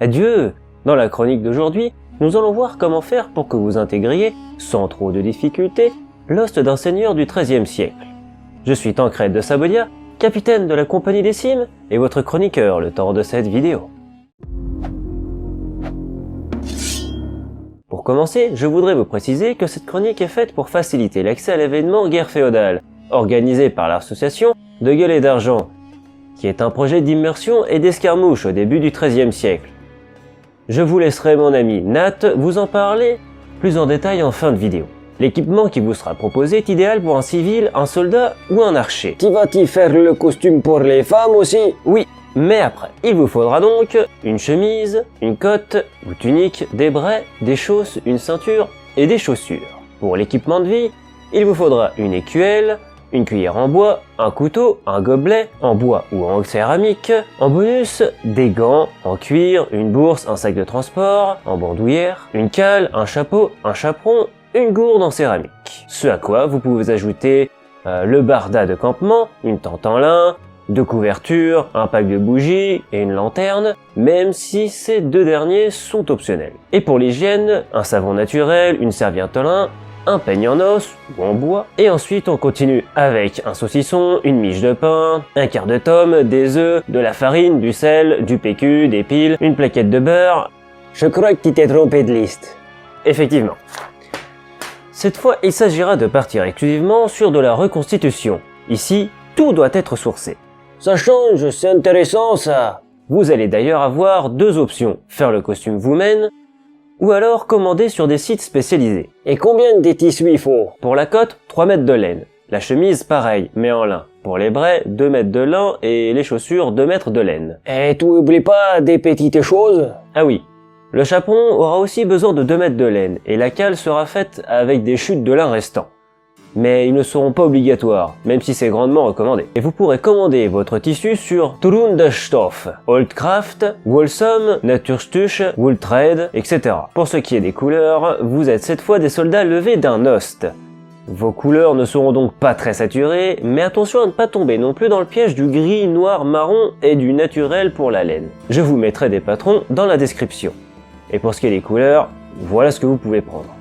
Adieu! Dans la chronique d'aujourd'hui, nous allons voir comment faire pour que vous intégriez, sans trop de difficultés, l'ost d'un seigneur du XIIIe siècle. Je suis Tancred de Sabodia, capitaine de la Compagnie des Cimes, et votre chroniqueur le temps de cette vidéo. Pour commencer, je voudrais vous préciser que cette chronique est faite pour faciliter l'accès à l'événement Guerre féodale, organisé par l'association de Gueule et d'Argent, qui est un projet d'immersion et d'escarmouche au début du XIIIe siècle. Je vous laisserai mon ami Nat vous en parler plus en détail en fin de vidéo. L'équipement qui vous sera proposé est idéal pour un civil, un soldat ou un archer. Tu vas-tu faire le costume pour les femmes aussi? Oui, mais après. Il vous faudra donc une chemise, une cotte ou tunique, des brais, des chausses, une ceinture et des chaussures. Pour l'équipement de vie, il vous faudra une écuelle, une cuillère en bois, un couteau, un gobelet, en bois ou en céramique. En bonus, des gants, en cuir, une bourse, un sac de transport, en bandoulière, une cale, un chapeau, un chaperon, une gourde en céramique. Ce à quoi vous pouvez ajouter le barda de campement, une tente en lin, deux couvertures, un pack de bougies et une lanterne, même si ces deux derniers sont optionnels. Et pour l'hygiène, un savon naturel, une serviette en lin, un peigne en os ou en bois, et ensuite on continue avec un saucisson, une miche de pain, un quart de tome, des œufs, de la farine, du sel, du PQ, des piles, une plaquette de beurre. Je crois que tu t'es trompé de liste. Effectivement. Cette fois, il s'agira de partir exclusivement sur de la reconstitution. Ici, tout doit être sourcé. Ça change, c'est intéressant ça. Vous allez d'ailleurs avoir deux options, faire le costume vous-même, ou alors commander sur des sites spécialisés. Et combien de tissus il faut? Pour la cotte, 3 mètres de laine. La chemise, pareil, mais en lin. Pour les brais, 2 mètres de lin et les chaussures, 2 mètres de laine. Et tu oublies pas des petites choses? Ah oui. Le chaperon aura aussi besoin de 2 mètres de laine et la cale sera faite avec des chutes de lin restants. Mais ils ne seront pas obligatoires, même si c'est grandement recommandé. Et vous pourrez commander votre tissu sur Turundestoff, Oldcraft, Wolsom, Naturstuch, Wooltrade, etc. Pour ce qui est des couleurs, vous êtes cette fois des soldats levés d'un ost. Vos couleurs ne seront donc pas très saturées, mais attention à ne pas tomber non plus dans le piège du gris, noir, marron et du naturel pour la laine. Je vous mettrai des patrons dans la description. Et pour ce qui est des couleurs, voilà ce que vous pouvez prendre.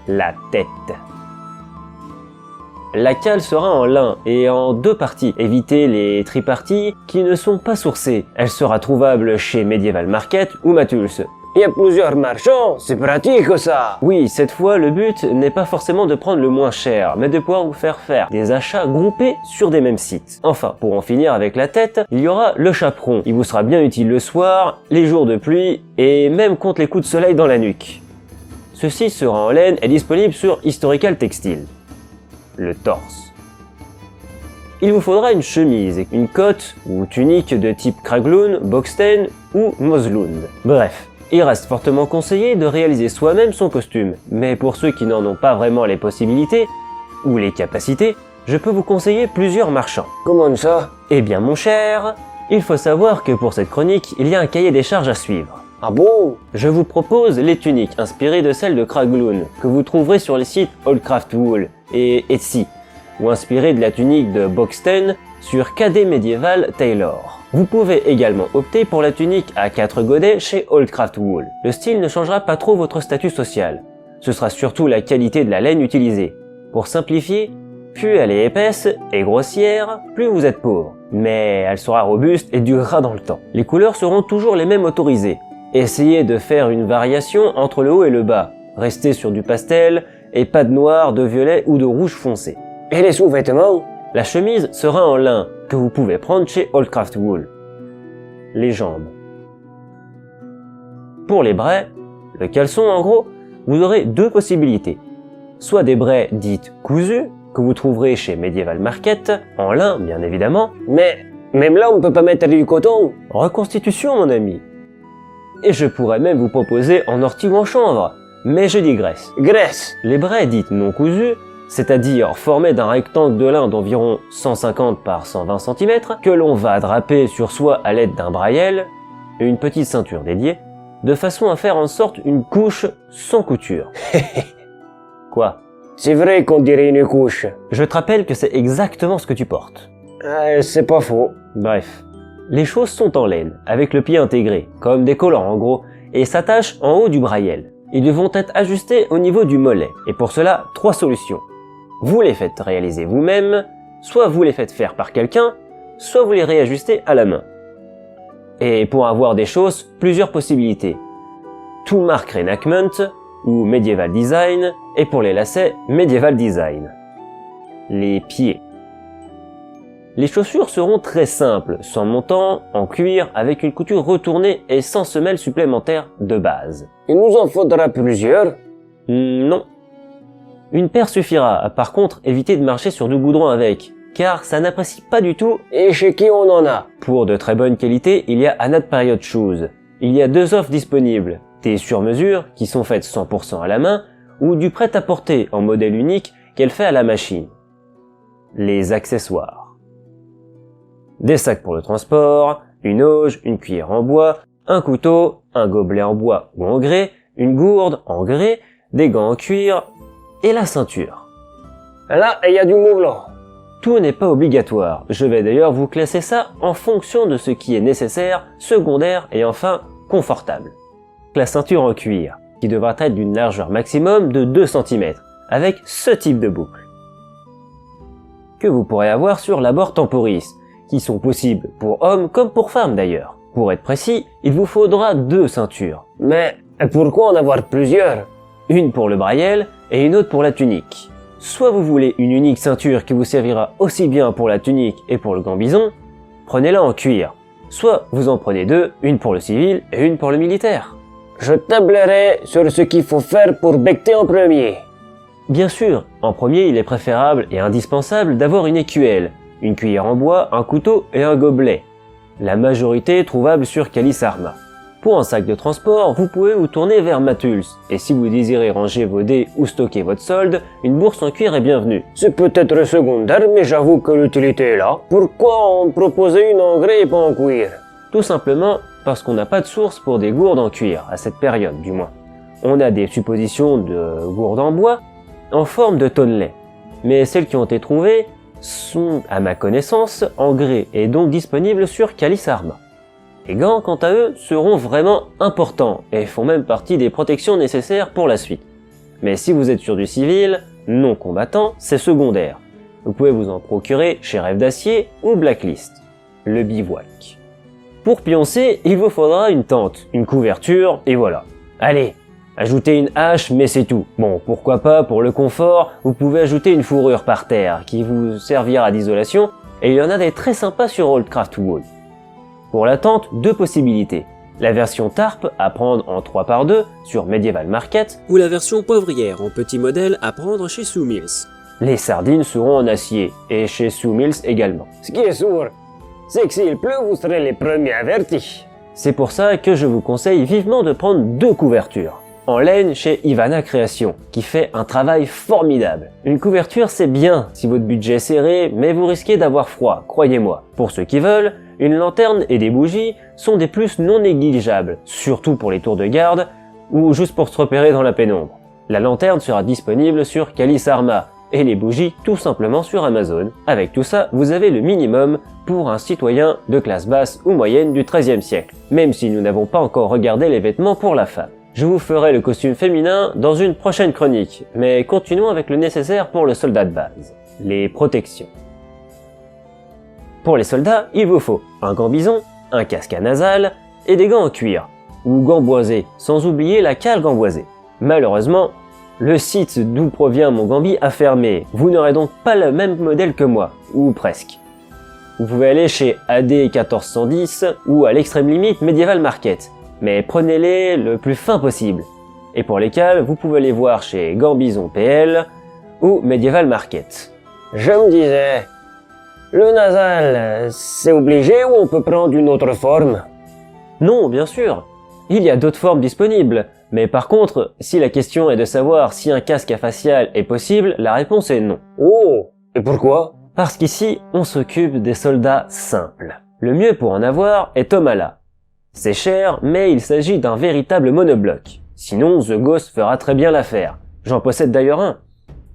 La tête. La cale sera en lin et en 2 parties. Évitez les triparties qui ne sont pas sourcées. Elle sera trouvable chez Medieval Market ou Matul's. Il y a plusieurs marchands, c'est pratique ça. Oui, cette fois le but n'est pas forcément de prendre le moins cher, mais de pouvoir vous faire des achats groupés sur des mêmes sites. Enfin, pour en finir avec la tête, il y aura le chaperon. Il vous sera bien utile le soir, les jours de pluie et même contre les coups de soleil dans la nuque. Ceci sera en laine et disponible sur Historical Textile. Le torse. Il vous faudra une chemise, une cotte ou tunique de type Kragloon, Boxten ou Mosloon. Bref, il reste fortement conseillé de réaliser soi-même son costume, mais pour ceux qui n'en ont pas vraiment les possibilités ou les capacités, je peux vous conseiller plusieurs marchands. Comment ça? Eh bien mon cher, il faut savoir que pour cette chronique, il y a un cahier des charges à suivre. Ah bon? Je vous propose les tuniques inspirées de celles de Kragloon, que vous trouverez sur les sites Oldcraft Wool et Etsy, ou inspirées de la tunique de Boxten sur KD Medieval Tailor. Vous pouvez également opter pour la tunique à 4 godets chez Oldcraft Wool. Le style ne changera pas trop votre statut social. Ce sera surtout la qualité de la laine utilisée. Pour simplifier, plus elle est épaisse et grossière, plus vous êtes pauvre. Mais elle sera robuste et durera dans le temps. Les couleurs seront toujours les mêmes autorisées. Essayez de faire une variation entre le haut et le bas. Restez sur du pastel et pas de noir, de violet ou de rouge foncé. Et les sous-vêtements? La chemise sera en lin, que vous pouvez prendre chez Oldcraft Wool. Les jambes. Pour les brais, le caleçon en gros, vous aurez 2 possibilités. Soit des brais dites cousus, que vous trouverez chez Medieval Market, en lin bien évidemment. Mais même là on peut pas mettre du coton. Reconstitution mon ami. Et je pourrais même vous proposer en ortie ou en chanvre, mais je digresse. Graisse. Les brais dites non cousus, c'est-à-dire formés d'un rectangle de lin d'environ 150 par 120 cm, que l'on va draper sur soi à l'aide d'un braille et une petite ceinture dédiée, de façon à faire en sorte une couche sans couture. Quoi? C'est vrai qu'on dirait une couche. Je te rappelle que c'est exactement ce que tu portes. C'est pas faux. Bref. Les chausses sont en laine, avec le pied intégré, comme des collants en gros, et s'attachent en haut du bras-aile. Ils devront être ajustés au niveau du mollet, et pour cela, 3 solutions. Vous les faites réaliser vous-même, soit vous les faites faire par quelqu'un, soit vous les réajustez à la main. Et pour avoir des chausses, plusieurs possibilités. Tout marque Reenactment ou Medieval Design, et pour les lacets, Medieval Design. Les pieds. Les chaussures seront très simples, sans montant, en cuir, avec une couture retournée et sans semelle supplémentaire de base. Il nous en faudra plusieurs. Non. Une paire suffira, par contre, évitez de marcher sur du goudron avec, car ça n'apprécie pas du tout. Et chez qui on en a? Pour de très bonne qualité, il y a Anat Period Shoes. Il y a 2 offres disponibles, des sur-mesure, qui sont faites 100% à la main, ou du prêt-à-porter en modèle unique qu'elle fait à la machine. Les accessoires. Des sacs pour le transport, une auge, une cuillère en bois, un couteau, un gobelet en bois ou en grès, une gourde en grès, des gants en cuir et la ceinture. Là, il y a du moulon. Tout n'est pas obligatoire, je vais d'ailleurs vous classer ça en fonction de ce qui est nécessaire, secondaire et enfin confortable. La ceinture en cuir, qui devra être d'une largeur maximum de 2 cm, avec ce type de boucle. Que vous pourrez avoir sur l'abord temporis, qui sont possibles pour hommes comme pour femmes d'ailleurs. Pour être précis, il vous faudra 2 ceintures. Mais pourquoi en avoir plusieurs? Une pour le bras-aile et une autre pour la tunique. Soit vous voulez une unique ceinture qui vous servira aussi bien pour la tunique et pour le gambison, prenez-la en cuir. Soit vous en prenez 2, une pour le civil et une pour le militaire. Je tablerai sur ce qu'il faut faire pour becter en premier. Bien sûr, en premier il est préférable et indispensable d'avoir une écuelle, une cuillère en bois, un couteau et un gobelet. La majorité est trouvable sur Calisarma. Pour un sac de transport, vous pouvez vous tourner vers Matul's, et si vous désirez ranger vos dés ou stocker votre solde, une bourse en cuir est bienvenue. C'est peut-être secondaire, mais j'avoue que l'utilité est là. Pourquoi en proposer une en grès et pas en cuir? Tout simplement parce qu'on n'a pas de source pour des gourdes en cuir, à cette période du moins. On a des suppositions de gourdes en bois, en forme de tonnelet, mais celles qui ont été trouvées sont, à ma connaissance, en grès et donc disponibles sur Calisarma. Les gants, quant à eux, seront vraiment importants et font même partie des protections nécessaires pour la suite. Mais si vous êtes sur du civil, non combattant, c'est secondaire. Vous pouvez vous en procurer chez Rêve d'Acier ou Blacklist. Le bivouac. Pour pioncer, il vous faudra une tente, une couverture et voilà. Allez, ajoutez une hache, mais c'est tout. Bon, pourquoi pas, pour le confort, vous pouvez ajouter une fourrure par terre qui vous servira d'isolation, et il y en a des très sympas sur Old Craft Wool. Pour la tente, 2 possibilités. La version tarp à prendre en 3x2 sur Medieval Market, ou la version poivrière en petit modèle à prendre chez Sue Mills. Les sardines seront en acier, et chez Sue Mills également. Ce qui est sûr, c'est que s'il pleut, vous serez les premiers avertis. C'est pour ça que je vous conseille vivement de prendre 2 couvertures. En laine chez Ivana Création, qui fait un travail formidable. Une couverture c'est bien si votre budget est serré, mais vous risquez d'avoir froid, croyez-moi. Pour ceux qui veulent, une lanterne et des bougies sont des plus non négligeables, surtout pour les tours de garde, ou juste pour se repérer dans la pénombre. La lanterne sera disponible sur Calisarma, et les bougies tout simplement sur Amazon. Avec tout ça, vous avez le minimum pour un citoyen de classe basse ou moyenne du XIIIe siècle, même si nous n'avons pas encore regardé les vêtements pour la femme. Je vous ferai le costume féminin dans une prochaine chronique, mais continuons avec le nécessaire pour le soldat de base. Les protections. Pour les soldats, il vous faut un gambison, un casque à nasal et des gants en cuir, ou gants boisés, sans oublier la cale gamboisée. Malheureusement, le site d'où provient mon gambi a fermé, vous n'aurez donc pas le même modèle que moi, ou presque. Vous pouvez aller chez AD 1410 ou à l'extrême limite Medieval Market, mais prenez-les le plus fin possible. Et pour les cales, vous pouvez les voir chez Gambison PL ou Medieval Market. Je me disais, le nasal, c'est obligé ou on peut prendre une autre forme? Non, bien sûr. Il y a d'autres formes disponibles, mais par contre, si la question est de savoir si un casque à facial est possible, la réponse est non. Oh, et pourquoi? Parce qu'ici, on s'occupe des soldats simples. Le mieux pour en avoir est Tomala. C'est cher, mais il s'agit d'un véritable monobloc. Sinon, The Ghost fera très bien l'affaire. J'en possède d'ailleurs un.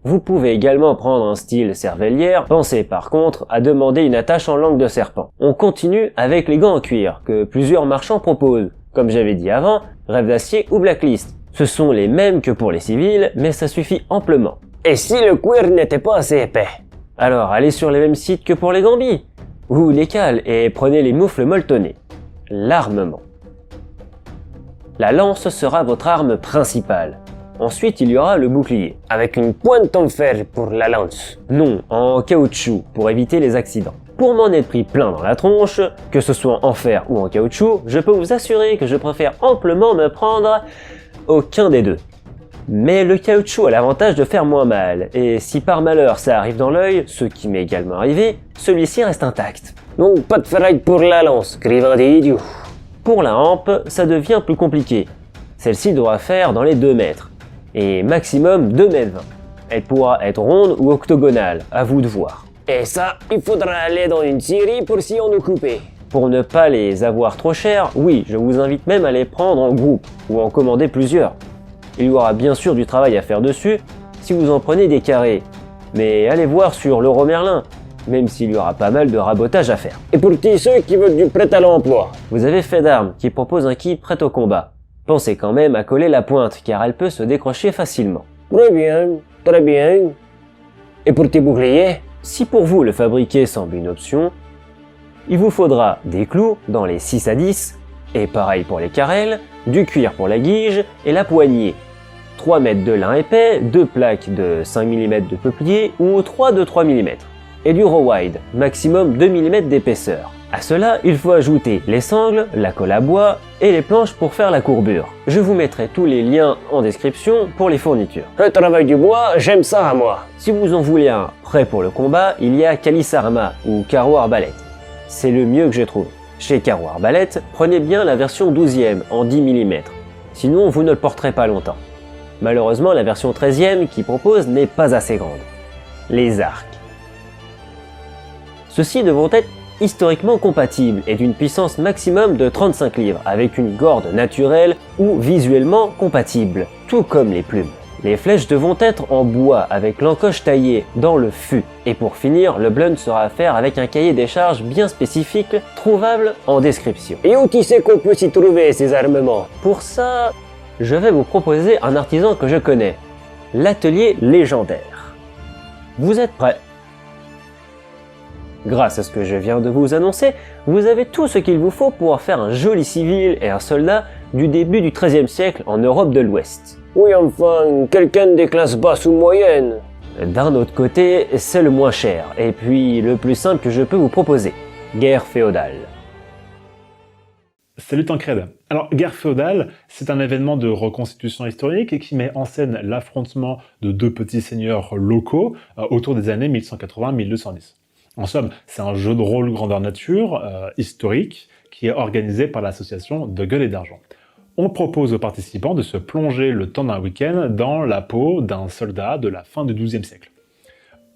Vous pouvez également prendre un style cervellière, pensez par contre à demander une attache en langue de serpent. On continue avec les gants en cuir, que plusieurs marchands proposent. Comme j'avais dit avant, Rêve d'acier ou Blacklist. Ce sont les mêmes que pour les civils, mais ça suffit amplement. Et si le cuir n'était pas assez épais? Alors allez sur les mêmes sites que pour les gambis, ou les cales, et prenez les moufles molletonnés. L'armement. La lance sera votre arme principale. Ensuite, il y aura le bouclier. Avec une pointe en fer pour la lance. Non, en caoutchouc, pour éviter les accidents. Pour m'en être pris plein dans la tronche, que ce soit en fer ou en caoutchouc, je peux vous assurer que je préfère amplement me prendre aucun des deux. Mais le caoutchouc a l'avantage de faire moins mal, et si par malheur ça arrive dans l'œil, ce qui m'est également arrivé, celui-ci reste intact. Donc pas de ferraille pour la lance, crivant des idiots. Pour la hampe, ça devient plus compliqué. Celle-ci devra faire dans les 2 mètres, et maximum 2 mètres 20. Elle pourra être ronde ou octogonale, à vous de voir. Et ça, il faudra aller dans une scierie pour s'y en occuper. Pour ne pas les avoir trop chers, oui, je vous invite même à les prendre en groupe, ou en commander plusieurs. Il y aura bien sûr du travail à faire dessus, si vous en prenez des carrés. Mais allez voir sur l'Euro Merlin, même s'il y aura pas mal de rabotage à faire. Et pour tous ceux qui veulent du prêt à l'emploi. Vous avez Fait d'Armes, qui propose un kit prêt au combat. Pensez quand même à coller la pointe, car elle peut se décrocher facilement. Très bien, très bien. Et pour tes boucliers? Si pour vous le fabriquer semble une option, il vous faudra des clous dans les 6 à 10, et pareil pour les carrels, du cuir pour la guige et la poignée. 3 mètres de lin épais, 2 plaques de 5 mm de peuplier ou 3 de 3 mm. Et du raw wide, maximum 2 mm d'épaisseur. À cela, il faut ajouter les sangles, la colle à bois et les planches pour faire la courbure. Je vous mettrai tous les liens en description pour les fournitures. Le travail du bois, j'aime ça à moi. Si vous en voulez un prêt pour le combat, il y a Calice Arma ou Carreau Arbalète. C'est le mieux que j'ai trouvé. Chez Carreau Arbalète, prenez bien la version 12e en 10 mm. Sinon, vous ne le porterez pas longtemps. Malheureusement, la version 13e qui propose n'est pas assez grande. Les arcs. Ceux-ci devront être historiquement compatibles et d'une puissance maximum de 35 livres avec une corde naturelle ou visuellement compatible, tout comme les plumes. Les flèches devront être en bois avec l'encoche taillée dans le fût. Et pour finir, le blunt sera à faire avec un cahier des charges bien spécifique, trouvable en description. Et où tu sais qu'on peut s'y trouver ces armements? Pour ça, je vais vous proposer un artisan que je connais, l'atelier légendaire. Vous êtes prêts? Grâce à ce que je viens de vous annoncer, vous avez tout ce qu'il vous faut pour faire un joli civil et un soldat du début du XIIIe siècle en Europe de l'Ouest. Oui, enfin, quelqu'un des classes basses ou moyennes. D'un autre côté, c'est le moins cher, et puis le plus simple que je peux vous proposer. Guerre féodale. Salut Tancred. Alors, guerre féodale, c'est un événement de reconstitution historique qui met en scène l'affrontement de 2 petits seigneurs locaux autour des années 1180-1210. En somme, c'est un jeu de rôle grandeur nature, historique, qui est organisé par l'association de Gueule et d'Argent. On propose aux participants de se plonger le temps d'un week-end dans la peau d'un soldat de la fin du XIIe siècle.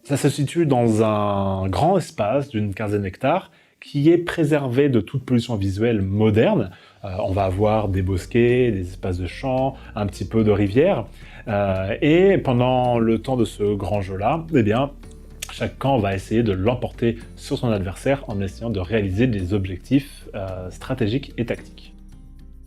Ça se situe dans un grand espace d'une 15aine d'hectares qui est préservé de toute pollution visuelle moderne. On va avoir des bosquets, des espaces de champs, un petit peu de rivière. Et pendant le temps de ce grand jeu-là, eh bien, chaque camp va essayer de l'emporter sur son adversaire en essayant de réaliser des objectifs stratégiques et tactiques.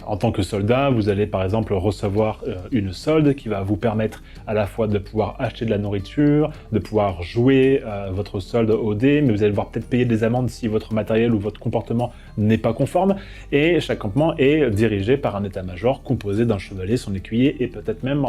En tant que soldat, vous allez par exemple recevoir une solde qui va vous permettre à la fois de pouvoir acheter de la nourriture, de pouvoir jouer votre solde au dé, mais vous allez devoir peut-être payer des amendes si votre matériel ou votre comportement n'est pas conforme, et chaque campement est dirigé par un état-major composé d'un chevalier, son écuyer, et peut-être même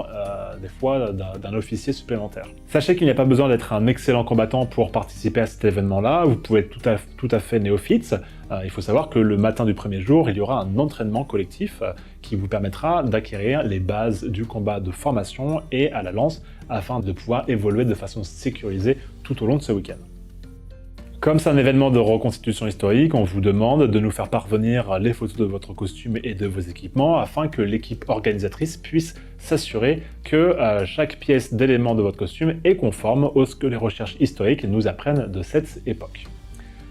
des fois d'un officier supplémentaire. Sachez qu'il n'y a pas besoin d'être un excellent combattant pour participer à cet événement-là, vous pouvez être tout à fait néophyte. Il faut savoir que le matin du premier jour, il y aura un entraînement collectif qui vous permettra d'acquérir les bases du combat de formation et à la lance afin de pouvoir évoluer de façon sécurisée tout au long de ce week-end. Comme c'est un événement de reconstitution historique, on vous demande de nous faire parvenir les photos de votre costume et de vos équipements afin que l'équipe organisatrice puisse s'assurer que chaque pièce d'élément de votre costume est conforme à ce que les recherches historiques nous apprennent de cette époque.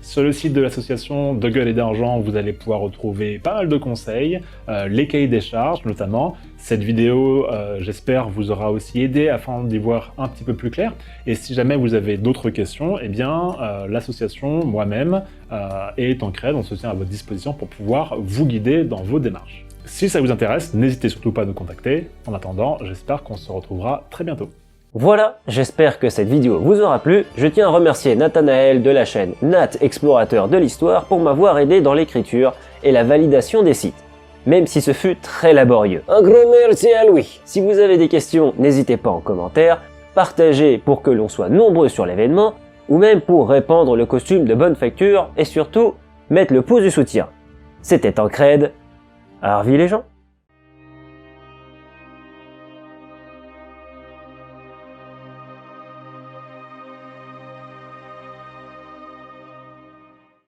Sur le site de l'association De Gueule et d'Argent, vous allez pouvoir retrouver pas mal de conseils, les cahiers des charges notamment. Cette vidéo, j'espère, vous aura aussi aidé afin d'y voir un petit peu plus clair. Et si jamais vous avez d'autres questions, eh bien, l'association, moi-même, et Tancred, on se tient à votre disposition pour pouvoir vous guider dans vos démarches. Si ça vous intéresse, n'hésitez surtout pas à nous contacter. En attendant, j'espère qu'on se retrouvera très bientôt. Voilà, j'espère que cette vidéo vous aura plu. Je tiens à remercier Nathanaël de la chaîne Nat Explorateur de l'Histoire pour m'avoir aidé dans l'écriture et la validation des sites, même si ce fut très laborieux. Un gros merci à Louis. Si vous avez des questions, n'hésitez pas en commentaire, partagez pour que l'on soit nombreux sur l'événement, ou même pour répandre le costume de bonne facture, et surtout, mettre le pouce du soutien. C'était Tancred, à Arville les gens.